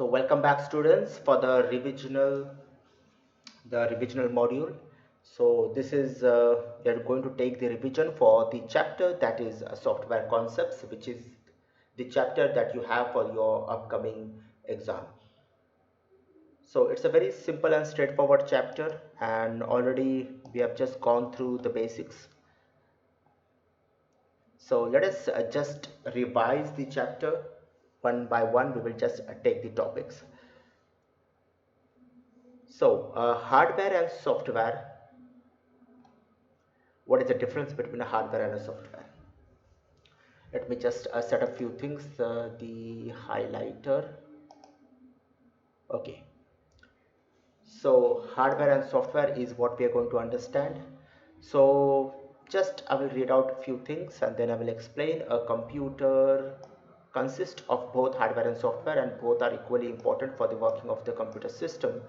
So welcome back students for the revisional module. So this is we are going to take the revision for the chapter that is software concepts, which is the chapter that you have for your upcoming exam. So it's a very simple and straightforward chapter, and already we have just gone through the basics. So let us just revise the chapter one by one. We will just take the topics. So, hardware and software. What is the difference between a hardware and a software? Let me just set a few things. The highlighter. Okay. So, hardware and software is what we are going to understand. So, just I will read out a few things and then I will explain. A computer consists of both hardware and software, and both are equally important for the working of the computer system.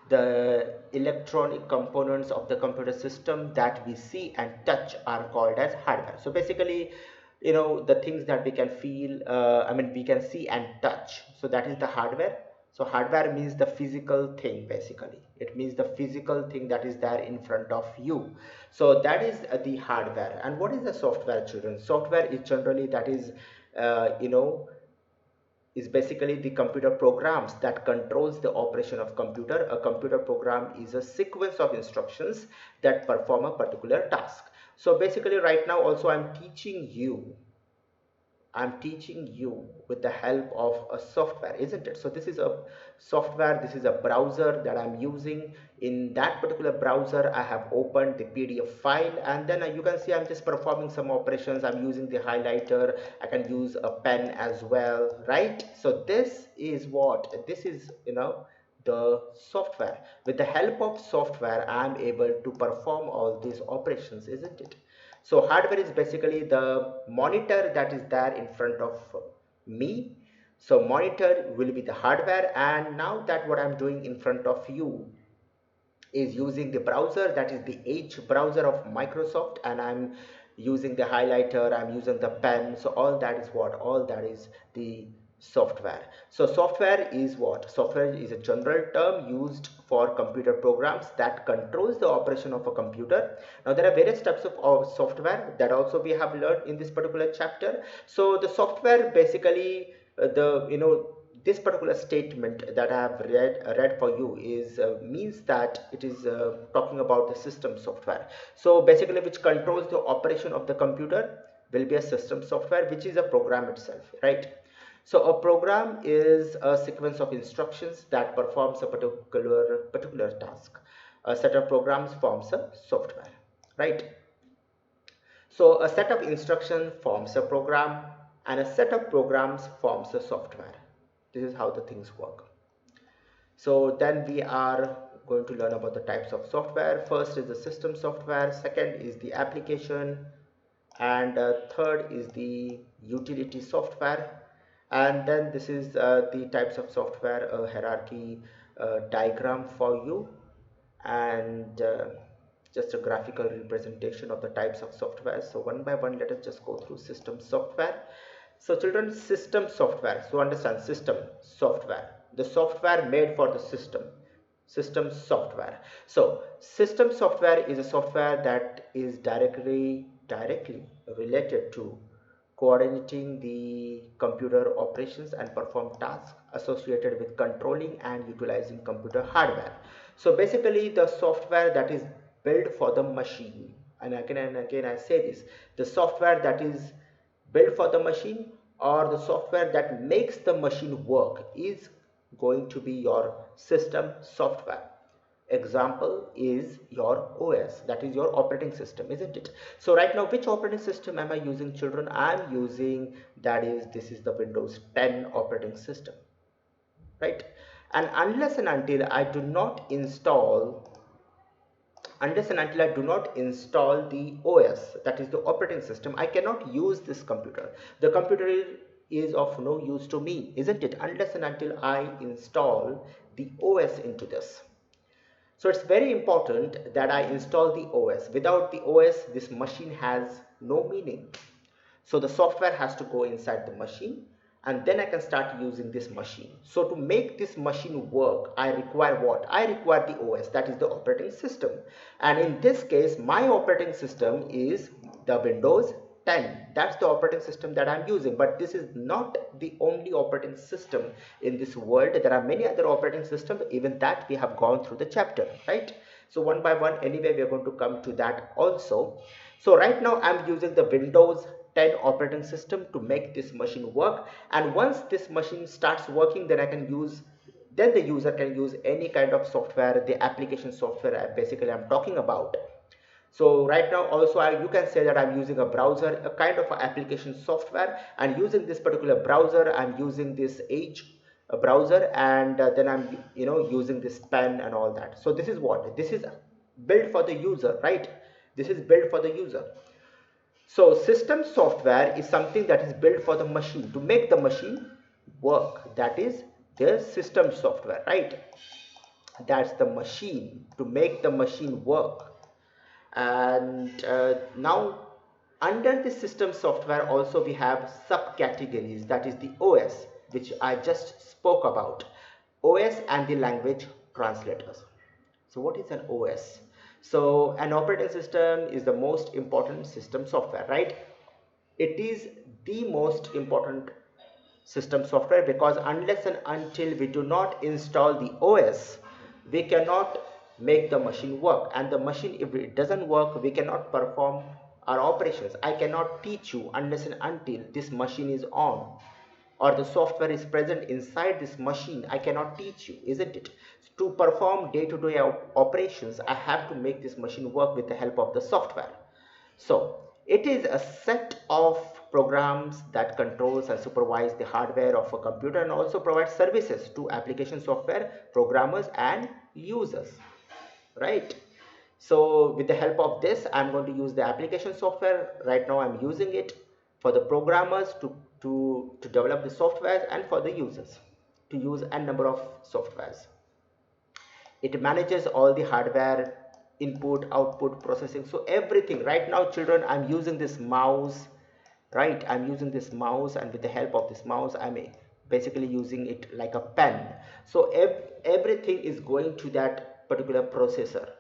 The electronic components of the computer system that we see and touch are called as hardware. So basically, the things that we can feel, we can see and touch, so that is the hardware. So hardware means the physical thing. Basically it means the physical thing that is there in front of you. So that is the hardware. And what is the software, children? Software is generally that is you know is basically the computer programs that controls the operation of computer. A computer program is a sequence of instructions that perform a particular task. So basically right now also I'm teaching you with the help of a software, isn't it? So this is a software, this is a browser that I'm using. In that particular browser, I have opened the PDF file, and then you can see I'm just performing some operations. I'm using the highlighter. I can use a pen as well, right? So this is, the software. With the help of software, I'm able to perform all these operations, isn't it? So hardware is basically the monitor that is there in front of me. So monitor will be the hardware, and now that what I'm doing in front of you is using the browser, that is the Edge browser of Microsoft, and I'm using the highlighter, I'm using the pen. So all that is what? All that is the software. So software is what? Software is a general term used for computer programs that controls the operation of a computer. Now there are various types of software that also we have learned in this particular chapter. So the software basically the this particular statement that I have read for you is means that it is talking about the system software. So basically, which controls the operation of the computer will be a system software, which is a program itself, right? So a program is a sequence of instructions that performs a particular task. A set of programs forms a software, right? So a set of instructions forms a program, and a set of programs forms a software. This is how the things work. So then we are going to learn about the types of software. First is the system software, second is the application, and third is the utility software. And then this is the types of software, a hierarchy diagram for you, and just a graphical representation of the types of software. So one by one, let us just go through system software. So children, system software, so understand system software, the software made for the system software. So system software is a software that is directly related to coordinating the computer operations and perform tasks associated with controlling and utilizing computer hardware. So basically the software that is built for the machine, and again I say this, the software that is built for the machine, or the software that makes the machine work, is going to be your system software. Example is your OS, that is your operating system, isn't it? So right now, which operating system am I using, children? I'm using, this is the Windows 10 operating system, right? And unless and until I do not install the OS, that is the operating system, I cannot use this computer. The computer is of no use to me, isn't it? Unless and until I install the OS into this. So it's very important that I install the OS. Without the OS, this machine has no meaning. So the software has to go inside the machine, and then I can start using this machine. So to make this machine work, I require what? I require the OS, that is the operating system. And in this case, my operating system is the Windows 10. That's the operating system that I'm using. But this is not the only operating system in this world. There are many other operating systems, even that we have gone through the chapter, right? So one by one, anyway, we are going to come to that also. So right now I'm using the Windows 10 operating system to make this machine work, and once this machine starts working, then I can use, then the user can use any kind of software, the application software basically I'm talking about. So right now also you can say that I'm using a browser, a kind of a application software, and using this particular browser I'm using this Edge browser, and then I'm using this pen and all that. So this is what, this is built for the user, right? This is built for the user. So system software is something that is built for the machine to make the machine work. That is the system software, right? That's the machine to make the machine work. And now under the system software also we have subcategories, that is the OS, which I just spoke about. OS and the language translators. So what is an OS? So an operating system is the most important system software, right? It is the most important system software, because unless and until we do not install the OS, we cannot make the machine work. And the machine, if it doesn't work, we cannot perform our operations. I cannot teach you unless and until this machine is on or the software is present inside this machine. I cannot teach you, isn't it? To perform day-to-day operations, I have to make this machine work with the help of the software. So it is a set of programs that controls and supervise the hardware of a computer, and also provides services to application software programmers and users, right? So with the help of this, I'm going to use the application software. Right now I'm using it for the programmers to develop the software, and for the users to use a number of softwares. It manages all the hardware, input, output, processing, so everything. Right now children, I'm using this mouse, right? I'm using this mouse, and with the help of this mouse I'm basically using it like a pen. So everything is going to that particular processor,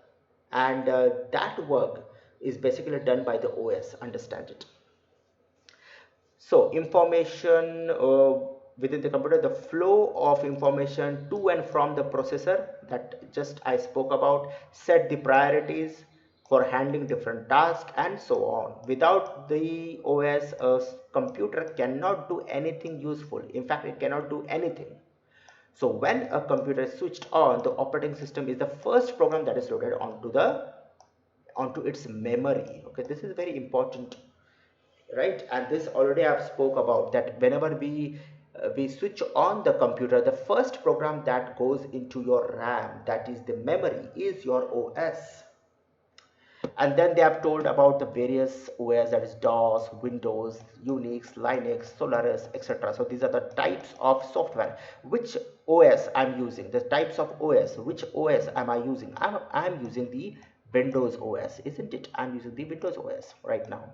and that work is basically done by the OS, understand it? So information within the computer, the flow of information to and from the processor, that just I spoke about, set the priorities for handling different tasks, and so on. Without the OS, a computer cannot do anything useful. In fact, it cannot do anything. So when a computer is switched on, the operating system is the first program that is loaded onto its memory. Okay, this is very important, right? And this already I've spoke about, that whenever we switch on the computer, the first program that goes into your RAM, that is the memory, is your OS. And then they have told about the various OS, that is DOS, Windows, Unix, Linux, Solaris, etc. So these are the types of software. Which OS I'm using, the types of OS, which OS am I using? I'm using the Windows OS, isn't it? I'm using the Windows OS right now.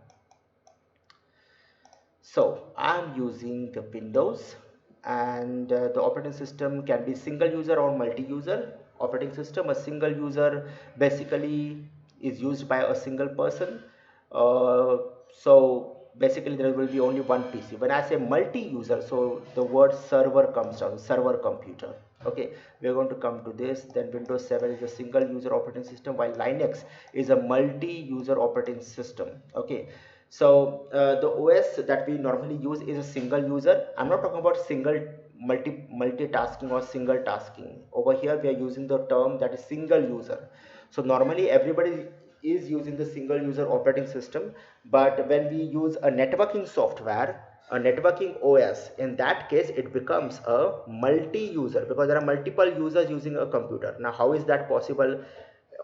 So I'm using the Windows, and the operating system can be single user or multi-user operating system. A single user basically is used by a single person. So basically there will be only one PC. When I say multi-user, so the word server comes down, server computer. Okay, we are going to come to this. Then Windows 7 is a single user operating system, while Linux is a multi-user operating system. Okay, so the OS that we normally use is a single user. I'm not talking about single multitasking or single tasking. Over here we are using the term that is single user. So normally everybody is using the single user operating system, but when we use a networking software, a networking OS, in that case it becomes a multi-user, because there are multiple users using a computer. Now how is that possible?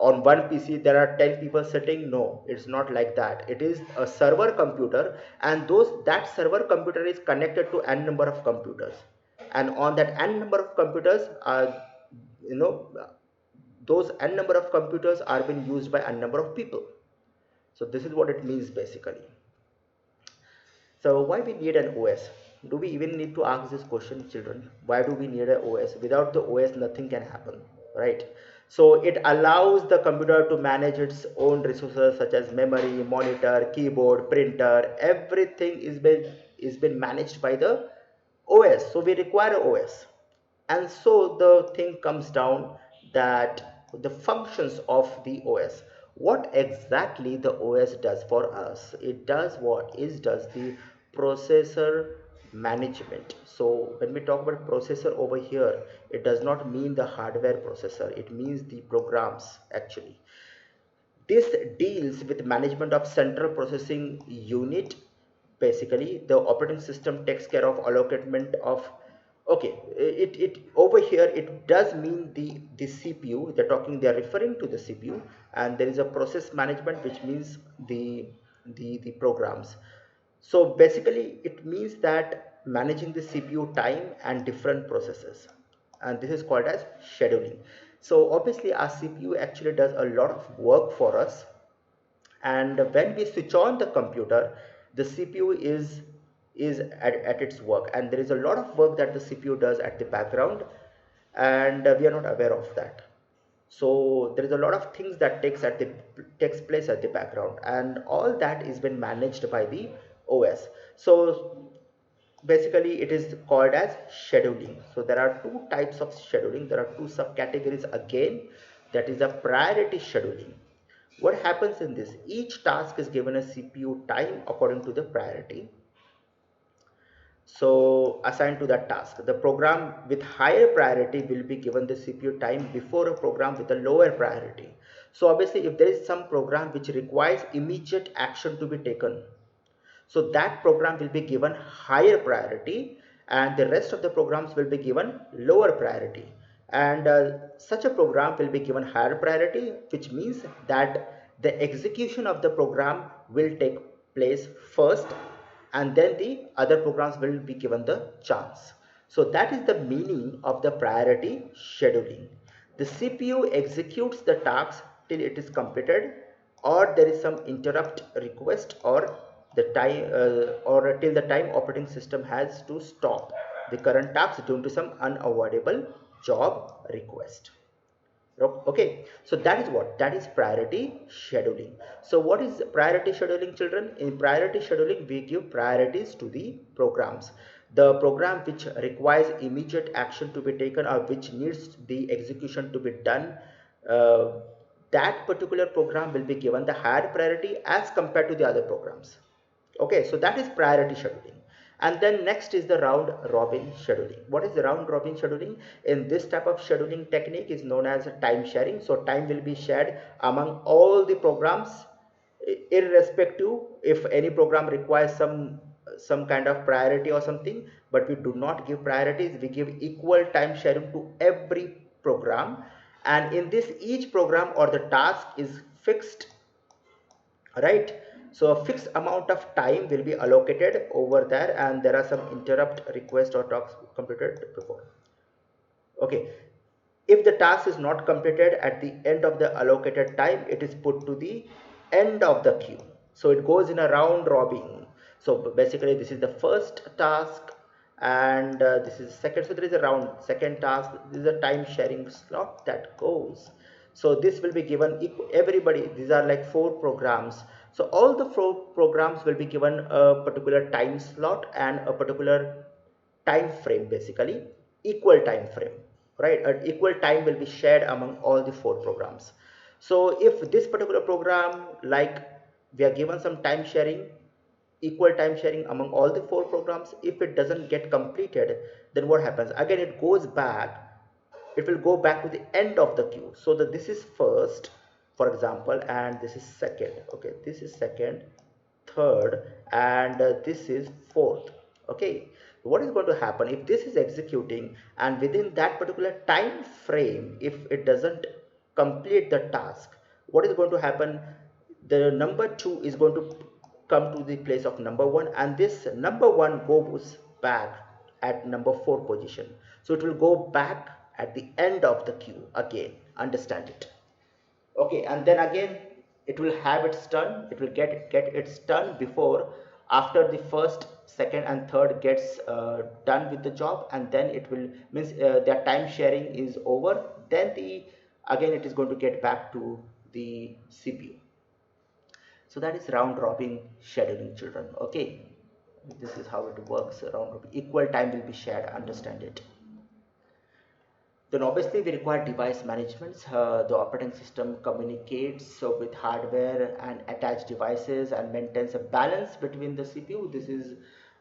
On one PC there are 10 people sitting? No, it's not like that. It is a server computer, and that server computer is connected to n number of computers, and on that n number of computers are, you know those n number of computers are being used by n number of people. So this is what it means basically. So why we need an OS? Do we even need to ask this question, children? Why do we need a OS? Without the OS nothing can happen, right? So it allows the computer to manage its own resources such as memory, monitor, keyboard, printer. Everything is been managed by the OS. So we require a OS. And so the thing comes down that the functions of the OS, what exactly the OS does for us. It does what is does the processor management. So when we talk about processor over here, it does not mean the hardware processor, it means the programs actually. This deals with management of central processing unit. Basically, the operating system takes care of allotment of, okay, it over here it does mean the CPU. They're referring to the CPU, and there is a process management which means the programs. So basically, it means that managing the CPU time and different processes, and this is called as scheduling. So obviously, our CPU actually does a lot of work for us, and when we switch on the computer, the CPU is at its work, and there is a lot of work that the CPU does at the background, and we are not aware of that. So there is a lot of things that takes place at the background, and all that is been managed by the OS. So basically it is called as scheduling. So there are two types of scheduling, there are two subcategories again. That is a priority scheduling. What happens in this, each task is given a CPU time according to the priority, so assigned to that task. The program with higher priority will be given the CPU time before a program with a lower priority. So obviously if there is some program which requires immediate action to be taken, so that program will be given higher priority, and the rest of the programs will be given lower priority. And such a program will be given higher priority, which means that the execution of the program will take place first, and then the other programs will be given the chance. So that is the meaning of the priority scheduling. The CPU executes the task till it is completed, or there is some interrupt request, or the time or till the time operating system has to stop the current task due to some unavoidable job request. Okay, so that is what, that is priority scheduling. So what is priority scheduling, children? In priority scheduling we give priorities to the programs. The program which requires immediate action to be taken, or which needs the execution to be done, uh, that particular program will be given the higher priority as compared to the other programs. Okay, so that is priority scheduling. And then next is the round robin scheduling. What is the round robin scheduling? In this type of scheduling technique is known as time sharing. So time will be shared among all the programs, irrespective if any program requires some kind of priority or something, but we do not give priorities, we give equal time sharing to every program. And in this, each program or the task is fixed, right? So a fixed amount of time will be allocated over there, and there are some interrupt request or talks completed before. Okay, if the task is not completed at the end of the allocated time, it is put to the end of the queue. So it goes in a round robin. So basically this is the first task, and this is second. So there is a round second task. This is a time sharing slot that goes. So this will be given everybody. These are like 4 programs. So all the 4 programs will be given a particular time slot and a particular time frame, basically equal time frame, right? An equal time will be shared among all the 4 programs. So if this particular program, like, we are given some time sharing, equal time sharing among all the 4 programs, if it doesn't get completed, then what happens again, it goes back, it will go back to the end of the queue. So that this is first, for example, and this is second. Okay, this is second, third, and this is fourth. Okay, what is going to happen if this is executing, and within that particular time frame, if it doesn't complete the task, what is going to happen? The number 2 is going to come to the place of number 1, and this number 1 goes back at number 4 position. So it will go back at the end of the queue again. Understand it? Okay, and then again it will have its turn, it will get its turn before After the first, second and third gets done with the job, and then it will means their time sharing is over, then the again it is going to get back to the CPU. So that is round robin scheduling, children. Okay, this is how it works. Round robin, equal time will be shared, understand it. Then obviously we require device management. The operating system communicates with hardware and attached devices and maintains a balance between the CPU. This is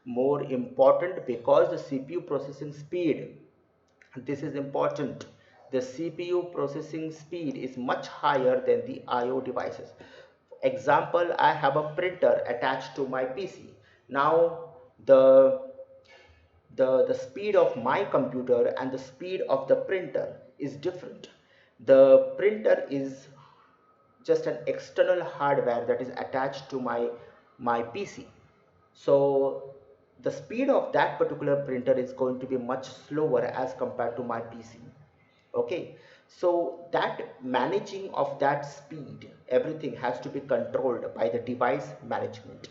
more important because the CPU processing speed, this is important. The CPU processing speed is much higher than the IO devices. Example, I have a printer attached to my PC. Now the the speed of my computer and the speed of the printer is different. The printer is just an external hardware that is attached to my PC. So the speed of that particular printer is going to be much slower as compared to my PC. Okay, so that managing of that speed, everything has to be controlled by the device management.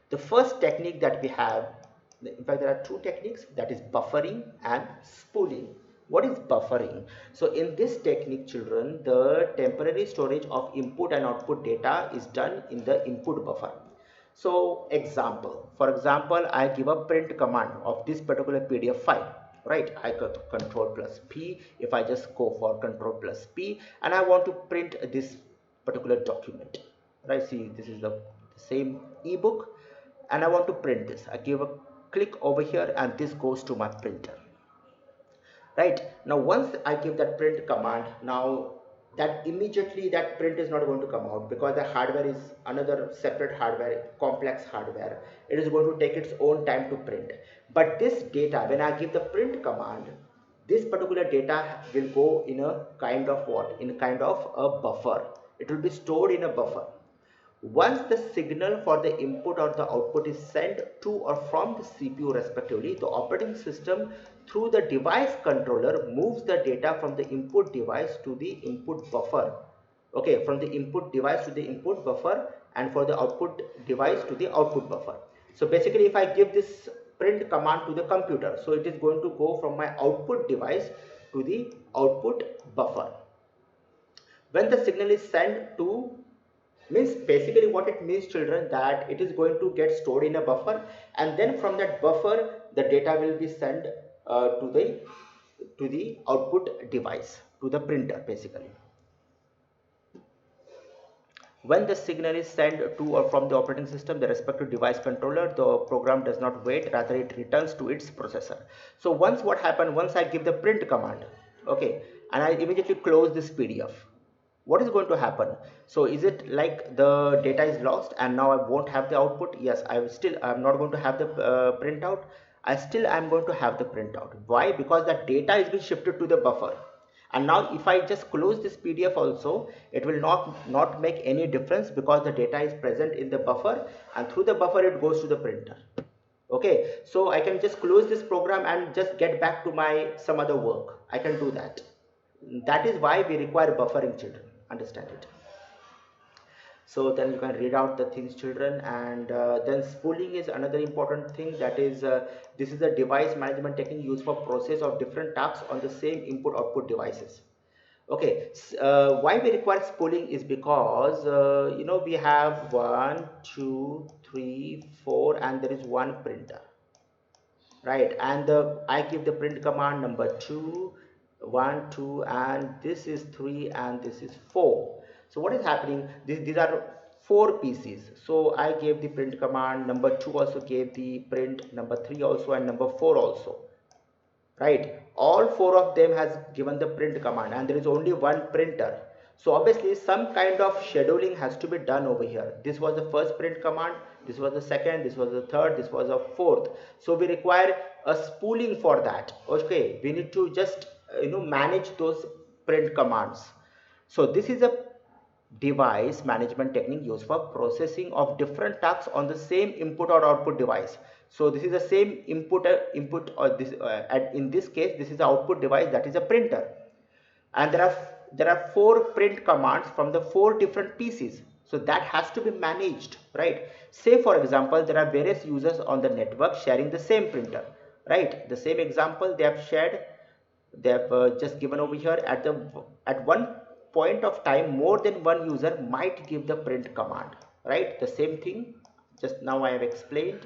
The first technique that we have, in fact there are two techniques, that is buffering and spooling. What is buffering? So in this technique, children, the temporary storage of input and output data is done in the input buffer. So example, for example, I give a print command of this particular PDF file, right? I got control plus P. If I just go for control plus P and I want to print this particular document, right? See, this is the same ebook and I want to print this. I give a click over here and this goes to my printer. Right, now once I give that print command, now that immediately that print is not going to come out because the hardware is another separate hardware, complex hardware. It is going to take its own time to print. But this data, when I give the print command, this particular data will go in a kind of what, in a kind of a buffer. It will be stored in a buffer. Once the signal for the input or the output is sent to or from the CPU respectively, the operating system through the device controller moves the data from the input device to the input buffer. Okay, from the input device to the input buffer and for the output device to the output buffer. So basically if I give this print command to the computer, so it is going to go from my output device to the output buffer. When the signal is sent to, means basically what it means, children, that it is going to get stored in a buffer and then from that buffer the data will be sent to the output device, to the printer basically. When the signal is sent to or from the operating system, the respective device controller, the program does not wait, rather it returns to its processor. So once what happened, once I give the print command, okay, and I immediately close this PDF, what is going to happen? So is it like the data is lost and now I won't have the output? Yes, I'm not going to have the printout. I still am going to have the printout. Why? Because that data is being shifted to the buffer. And now if I just close this PDF also, it will not make any difference because the data is present in the buffer and through the buffer it goes to the printer. Okay, so I can just close this program and just get back to my some other work. I can do that. That is why we require buffering, children, understand it. So then you can read out the things, children, and then spooling is another important thing. That is this is a device management technique used for process of different tasks on the same input output devices. Okay, why we require spooling is because we have 1 2 3 4 and there is one printer, right? And I give the print command number 2 1 2 and this is 3 and this is 4. So what is happening, these are 4 PCs. So I gave the print command number 2, also gave the print number 3 also, and number 4 also, right? All 4 of them has given the print command and there is only one printer. So obviously some kind of scheduling has to be done over here. This was the first print command, this was the second, this was the third, this was the fourth. So we require a spooling for that. Okay, we need to just manage those print commands. So this is a device management technique used for processing of different tasks on the same input or output device. So this is the same input or this in this case this is the output device, that is a printer, and there are 4 print commands from the 4 different PCs. So that has to be managed, right? Say for example, there are various users on the network sharing the same printer, right? The same example they have shared, they have just given over here. At one point of time, more than one user might give the print command, right? The same thing just now I have explained.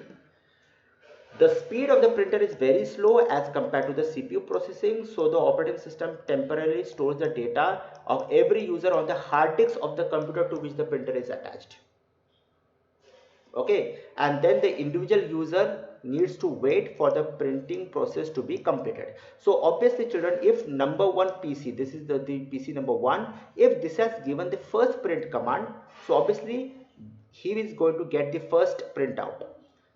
The speed of the printer is very slow as compared to the CPU processing, so the operating system temporarily stores the data of every user on the hard disk of the computer to which the printer is attached. Okay, and then the individual user needs to wait for the printing process to be completed. So obviously children, if number one PC, this is the PC number one, if this has given the first print command, so obviously he is going to get the first printout,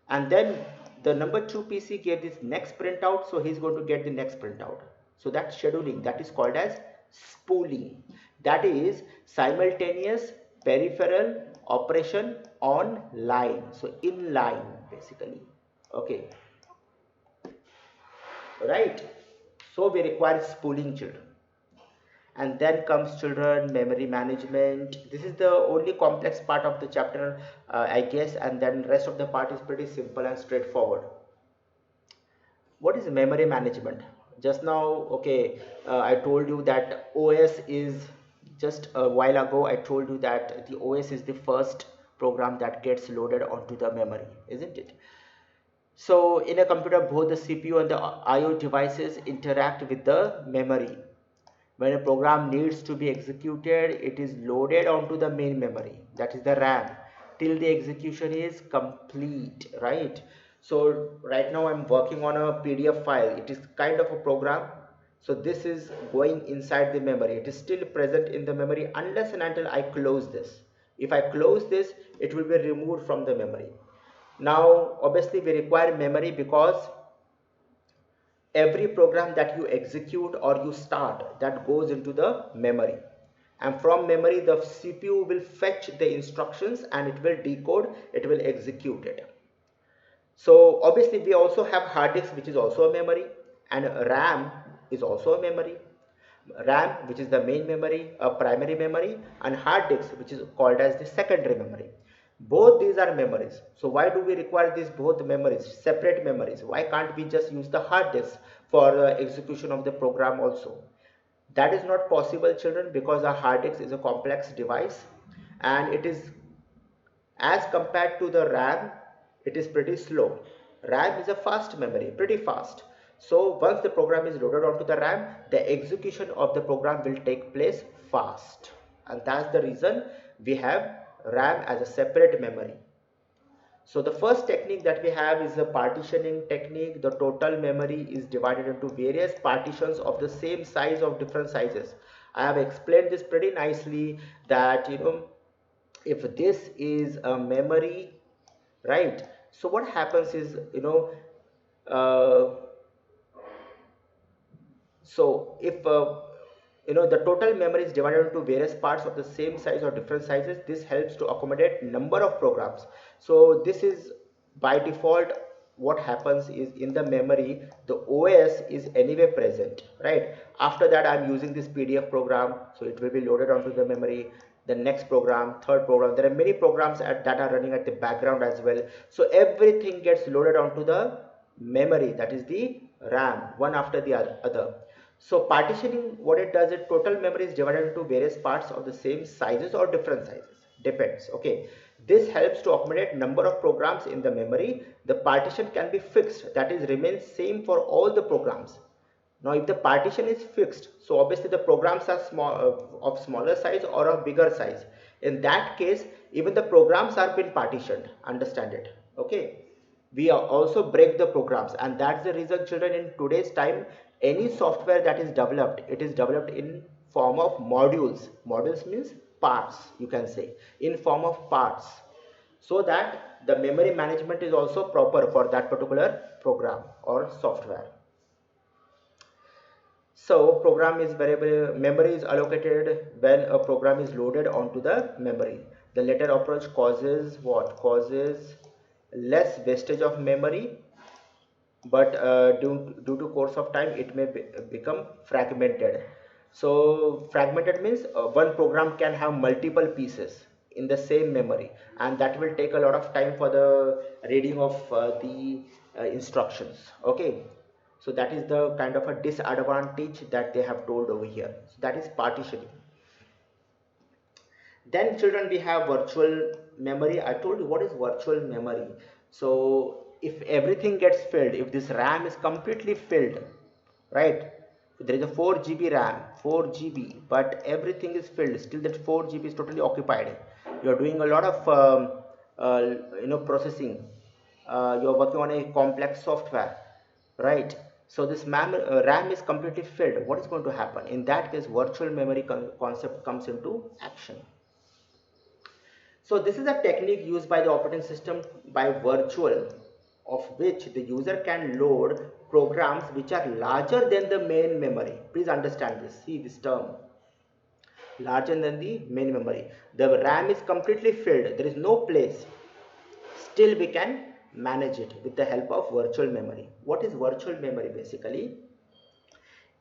and then the number 2 PC gave this next printout, so he's going to get the next printout. So that's scheduling, that is called as spooling. That is simultaneous peripheral operation on line, so in line basically. Okay, right? So we require spooling children. And then comes children memory management. This is the only complex part of the chapter, I guess, and then rest of the part is pretty simple and straightforward. What is memory management? Just now, okay, I told you that OS is, just a while ago I told you that the OS is the first program that gets loaded onto the memory, isn't it? So in a computer, both the CPU and the IO devices interact with the memory. When a program needs to be executed, it is loaded onto the main memory, that is the RAM, till the execution is complete, right? So right now I'm working on a PDF file. It is kind of a program. So this is going inside the memory. It is still present in the memory unless and until I close this. If I close this, it will be removed from the memory. Now obviously we require memory because every program that you execute or you start, that goes into the memory, and from memory the CPU will fetch the instructions and it will decode, it will execute it. So obviously we also have hard disk, which is also a memory, and RAM is also a memory. RAM, which is the main memory, a primary memory, and hard disk, which is called as the secondary memory. Both these are memories. So why do we require these both memories, separate memories? Why can't we just use the hard disk for the execution of the program also? That is not possible children, because a hard disk is a complex device, and it is, as compared to the RAM, it is pretty slow. RAM is a fast memory, pretty fast. So once the program is loaded onto the RAM, the execution of the program will take place fast. And that's the reason we have RAM as a separate memory. So the first technique that we have is a partitioning technique. The total memory is divided into various partitions of the same size of different sizes. I have explained this pretty nicely, that if this is a memory, right? So what happens is, uh, so if the total memory is divided into various parts of the same size or different sizes, this helps to accommodate number of programs. So this is by default. What happens is, in the memory the OS is anyway present, right? After that I'm using this PDF program, so it will be loaded onto the memory. The next program, third program, there are many programs that are running at the background as well. So everything gets loaded onto the memory, that is the RAM, one after the other. So partitioning, what it does, it total memory is divided into various parts of the same sizes or different sizes, depends. Okay, this helps to accommodate number of programs in the memory. The partition can be fixed, that is remains same for all the programs. Now if the partition is fixed, so obviously the programs are small, of smaller size or of bigger size. In that case, even the programs are been partitioned, understand it. Okay, we also break the programs, and that's the reason children, in today's time, any software that is developed, it is developed in form of modules. Modules means parts, you can say, in form of parts, so that the memory management is also proper for that particular program or software. So program is variable, memory is allocated when a program is loaded onto the memory. The latter approach causes what? Causes less wastage of memory, but due to course of time it may become fragmented. So fragmented means one program can have multiple pieces. in the same memory, and that will take a lot of time for the reading of the instructions. Okay, so that is the kind of a disadvantage that they have told over here. So that is partitioning. Then children, we have virtual memory. I told you what is virtual memory. So if everything gets filled, if this RAM is completely filled, right, there is a 4 GB RAM, 4 GB, but everything is filled, still that 4 GB is totally occupied. You are doing a lot of uh, processing, you are working on a complex software, right? So this RAM is completely filled. What is going to happen in that case? Virtual memory concept comes into action. So this is a technique used by the operating system by virtual of which the user can load programs which are larger than the main memory. Please understand this. See this term, larger than the main memory. The RAM is completely filled. There is no place. Still we can manage it with the help of virtual memory. What is virtual memory basically?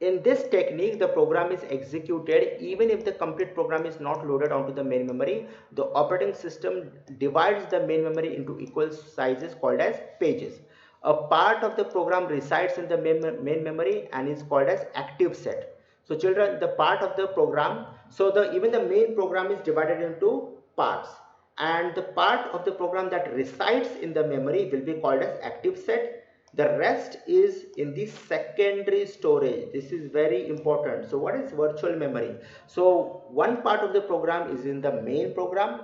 In this technique, the program is executed even if the complete program is not loaded onto the main memory. The operating system divides the main memory into equal sizes called as pages. A part of the program resides in the main memory and is called as active set. So children, the part of the program, so the even the main program is divided into parts, and the part of the program that resides in the memory will be called as active set. The rest is in the secondary storage. This is very important. So what is virtual memory? So one part of the program is in the main program,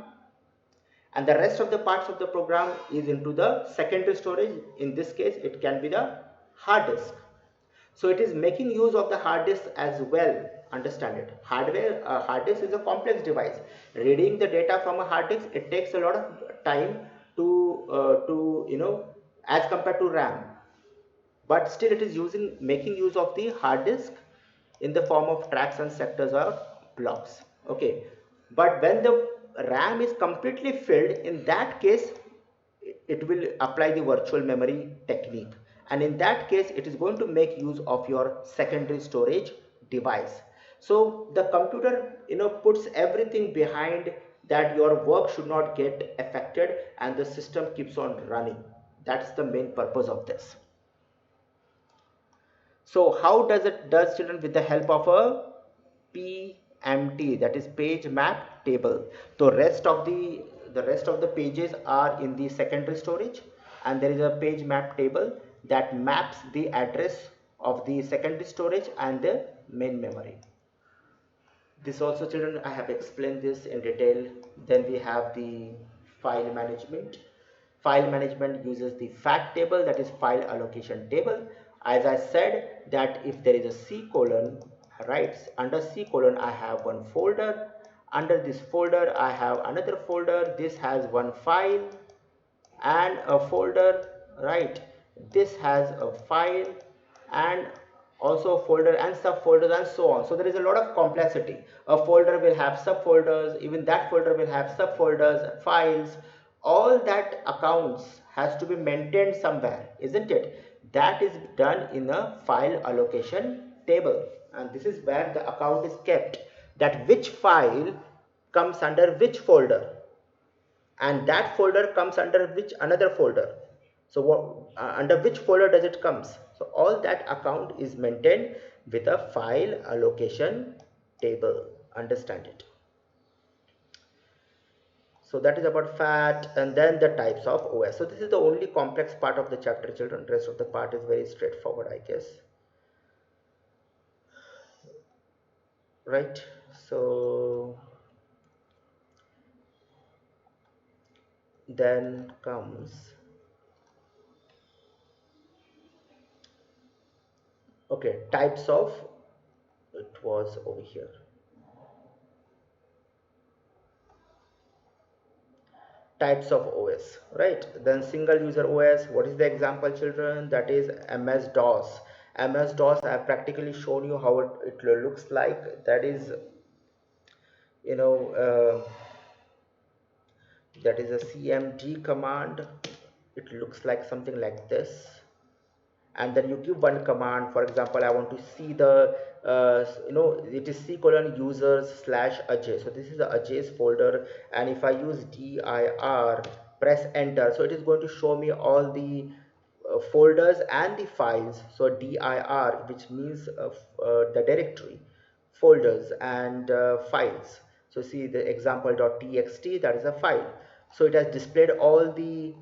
and the rest of the parts of the program is into the secondary storage. In this case it can be the hard disk. So it is making use of the hard disk as well. Understand it. Hard disk is a complex device. Reading the data from a hard disk, it takes a lot of time to as compared to RAM, but still it is using making use of the hard disk in the form of tracks and sectors or blocks. Okay, but when the RAM is completely filled, in that case it will apply the virtual memory technique, and in that case it is going to make use of your secondary storage device. So the computer puts everything behind that your work should not get affected and the system keeps on running. That's the main purpose of this. So how does it does children? With the help of a PMT, that is page map table. So rest of the pages are in the secondary storage, and there is a page map table that maps the address of the secondary storage and the main memory. This also children, I have explained this in detail. Then we have the file management. File management uses the fact table, that is file allocation table. As I said that if there is a C colon, right, under C colon I have one folder, under this folder I have another folder, this has one file and a folder, right, this has a file and also a folder and subfolders and so on. So there is a lot of complexity. A folder will have subfolders, even that folder will have subfolders, files. All that accounts has to be maintained somewhere, isn't it? That is done in a file allocation table, and this is where the account is kept, that which file comes under which folder, and that folder comes under which another folder. So under which folder does it comes? So all that account is maintained with a file allocation table. Understand it. So that is about fat, and then the types of OS. So this is the only complex part of the chapter children. Rest of the part is very straightforward, I guess, right? So then comes, okay, types of, it was over here, types of OS, right? Then single user OS, what is the example children? That is MS-DOS. MS-DOS, I have practically shown you how it looks like. That is, you know, that is a CMD command. It looks like something like this. and then you give one command. For example, I want to see the it is c colon users slash ajay. So this is the ajay's folder, and if I use dir, press enter, so it is going to show me all the folders and the files. So dir, which means the directory, folders and files. So see the example.txt, that is a file. So it has displayed all the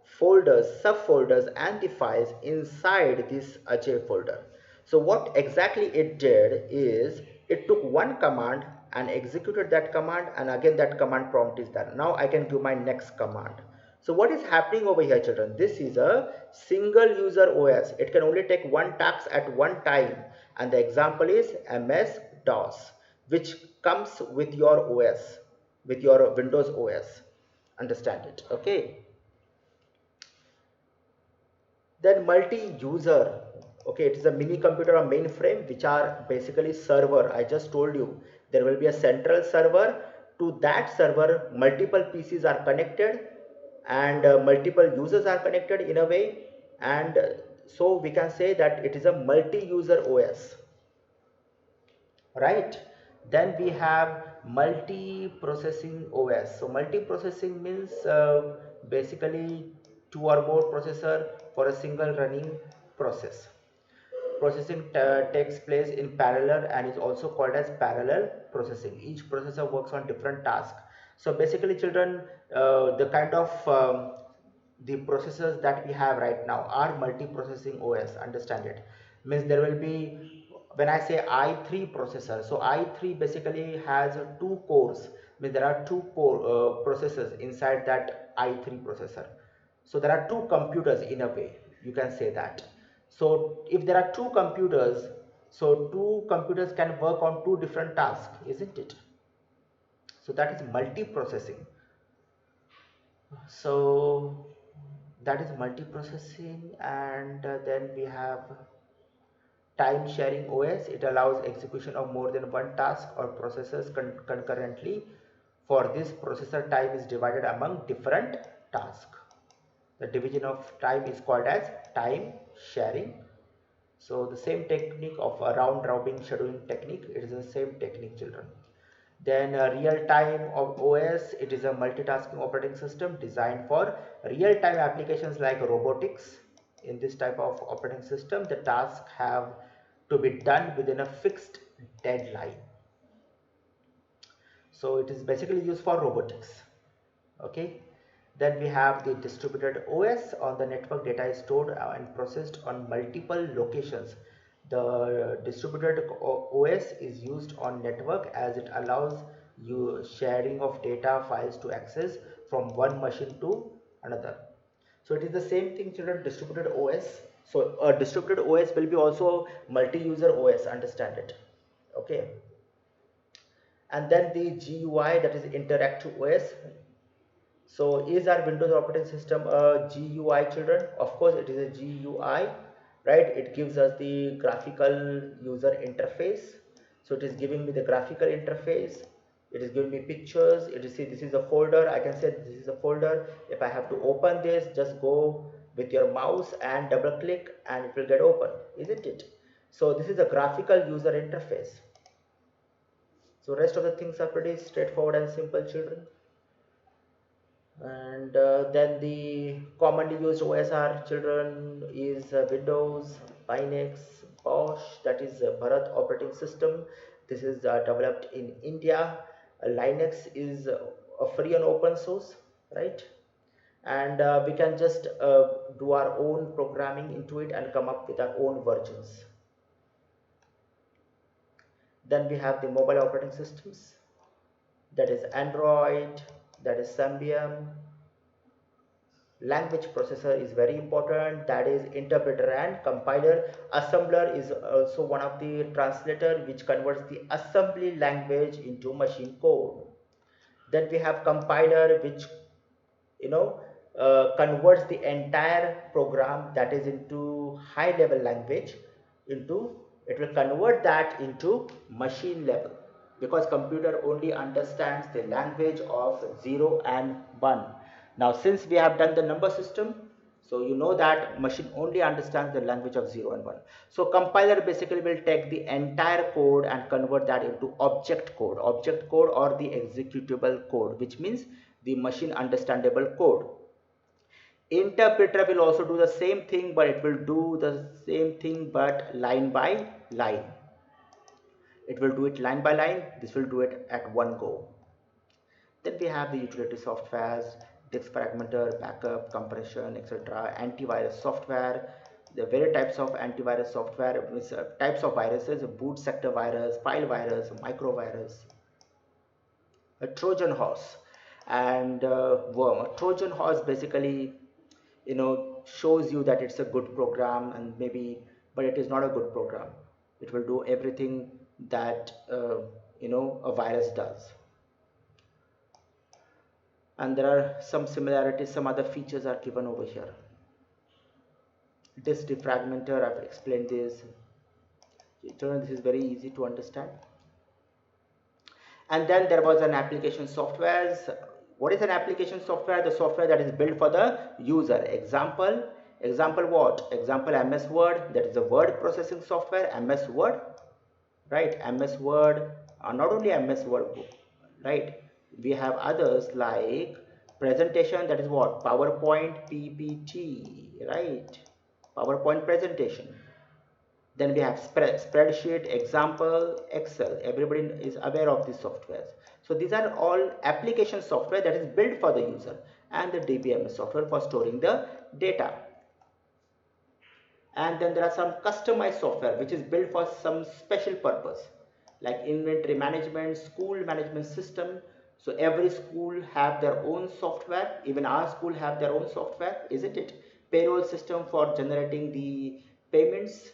folders, subfolders and the files inside this Ajay folder. So what exactly it did is it took one command and executed that command, and again that command prompt is there. Now I can give my next command. So what is happening over here, children? This is a single user OS. It can only take one task at one time, and the example is MS-DOS, which comes with your OS, with your Windows OS. Understand it? Okay. Then multi-user, okay, it is a mini computer or mainframe, which are basically server. I just told you there will be a central server. To that server, multiple PCs are connected, and multiple users are connected in a way, and so we can say that it is a multi-user OS, right? Then we have multi-processing OS. So multi-processing means basically two or more processor for a single running process. Processing takes place in parallel and is also called as parallel processing. Each processor works on different tasks. So basically, children, the kind of the processors that we have right now are multi-processing OS. Understand it? Means there will be, when I say i3 processor, so i3 basically has two cores. Means there are two core processors inside that i3 processor. So there are two computers in a way, you can say that. So if there are two computers, so two computers can work on two different tasks, isn't it? So that is multi-processing. So that is multi-processing, and then we have time sharing OS. It allows execution of more than one task or processes concurrently. For this, processor time is divided among different tasks. The division of time is called as time sharing. So the same technique of a round robin scheduling technique, it is the same technique, children. Then real-time of OS, it is a multitasking operating system designed for real-time applications like robotics. In this type of operating system, the tasks have to be done within a fixed deadline. So it is basically used for robotics. Okay. Then we have the distributed OS. On the network, data is stored and processed on multiple locations. The distributed OS is used on network as it allows you sharing of data files to access from one machine to another. So it is the same thing, children, distributed OS. So a distributed OS will be also multi-user OS, understand it. Okay. And then the GUI, that is interactive OS. So is our Windows operating system a GUI, children? Of course it is a GUI, right? It gives us the graphical user interface. So it is giving me the graphical interface. It is giving me pictures. It is, see, this is a folder. I can say this is a folder. If I have to open this, just go with your mouse and double click and it will get open, isn't it? So this is a graphical user interface. So rest of the things are pretty straightforward and simple, children. And then the commonly used OS are, children, is Windows, Linux, Bosch, that is Bharat operating system. This is developed in India. Linux is a free and open source, right? And we can just do our own programming into it and come up with our own versions. Then we have the mobile operating systems, that is Android, that is Symbian. Language processor is very important, that is interpreter and compiler. Assembler is also one of the translator which converts the assembly language into machine code. Then we have compiler, which you know converts the entire program that is into high level language into, it will convert that into machine level, because computer only understands the language of 0 and 1. Now since we have done the number system, So you know that machine only understands the language of 0 and 1. So compiler basically will take the entire code and convert that into object code or the executable code, which means the machine understandable code. Interpreter will also do the same thing, but it will do the same thing but line by line. It will do it line by line. This will do it at one go. Then we have the utility softwares, disk fragmenter, backup, compression, etc. Antivirus software. The various types of antivirus software, types of viruses: boot sector virus, file virus, microvirus, a Trojan horse, and worm. A Trojan horse basically, shows you that it's a good program, and maybe, but it is not a good program. It will do everything that a virus does. And there are some similarities, some other features are given over here. Disk defragmenter, I've explained this. This is very easy to understand. And then there was an application software. What is an application software? The software that is built for the user. Example what? Example MS Word, that is a word processing software. MS Word, right? MS Word, not only MS Word, right? We have others like presentation, that is what? PowerPoint, PPT, right? PowerPoint presentation. Then we have spreadsheet, example, Excel. Everybody is aware of these softwares. So these are all application software that is built for the user, and the DBMS software for storing the data. And then there are some customized software which is built for some special purpose, like inventory management, school management system. So every school have their own software. Even our school have their own software, isn't it? Payroll system for generating the payments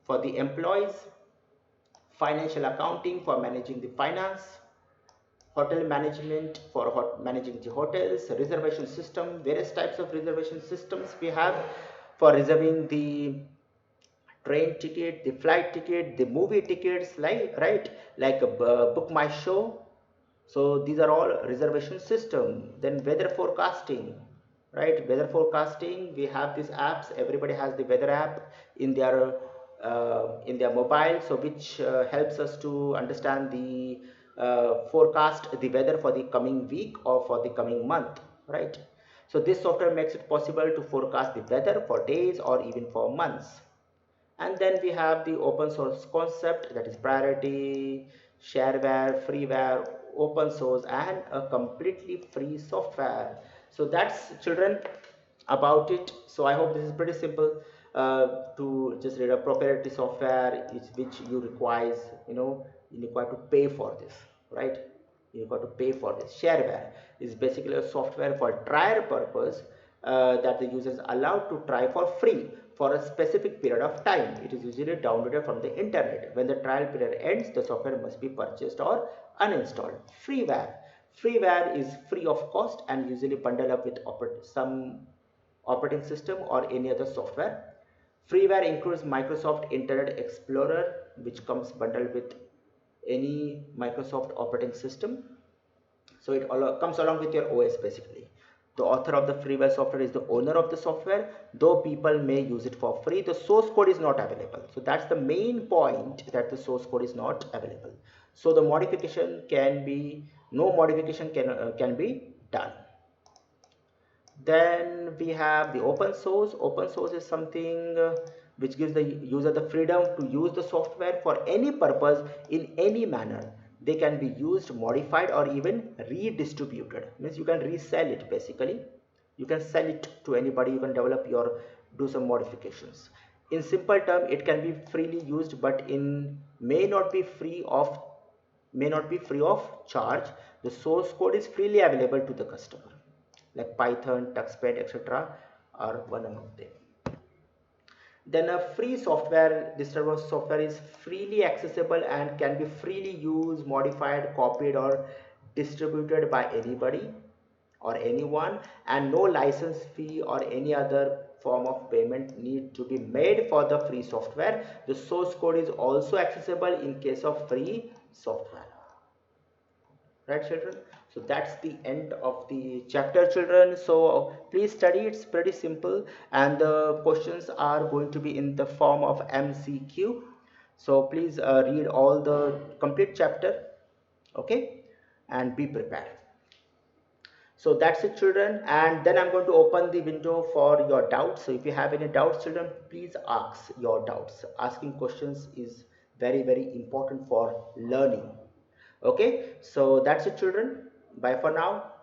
for the employees, financial accounting for managing the finance, hotel management for managing the hotels, reservation system, various types of reservation systems we have for reserving the train ticket, the flight ticket, the movie tickets, like, right, like a book my show. So these are all reservation system. Then weather forecasting, right? Weather forecasting, we have these apps. Everybody has the weather app in their mobile, so which helps us to understand the forecast, the weather for the coming week or for the coming month, right? So this software makes it possible to forecast the weather for days or even for months. And then we have the open source concept, that is priority, shareware, freeware, open source, and a completely free software. So that's, children, about it. So I hope this is pretty simple to just read a proprietary software which you requires, you require to pay for this, right? You got to pay for this. Shareware is basically a software for trial purpose that the user is allowed to try for free for a specific period of time. It is usually downloaded from the internet. When the trial period ends, the software must be purchased or uninstalled. Freeware is free of cost and usually bundled up with some operating system or any other software. Freeware includes Microsoft Internet Explorer, which comes bundled with any Microsoft operating system. So it all comes along with your OS basically. The author of the freeware software is the owner of the software, though people may use it for free. The source code is not available. So that's the main point, that the source code is not available. So the modification can be, no modification can be done. Then we have the open source. Open source is something which gives the user the freedom to use the software for any purpose in any manner. They can be used, modified, or even redistributed. Means you can resell it basically. You can sell it to anybody. You can develop your, do some modifications. In simple term, it can be freely used, but in may not be free of charge. The source code is freely available to the customer, like Python, TuxPaint, etc. are one among them. Then a free software, this type of software is freely accessible and can be freely used, modified, copied, or distributed by anybody or anyone, and no license fee or any other form of payment need to be made for the free software. The source code is also accessible in case of free software, right children? So that's the end of the chapter, children. So please study, it's pretty simple, and the questions are going to be in the form of MCQ. So please read all the complete chapter, okay, and be prepared. So that's it, children, and then I'm going to open the window for your doubts. So if you have any doubts, children, please ask your doubts. Asking questions is very, very important for learning. Okay, so that's it, children. Bye for now.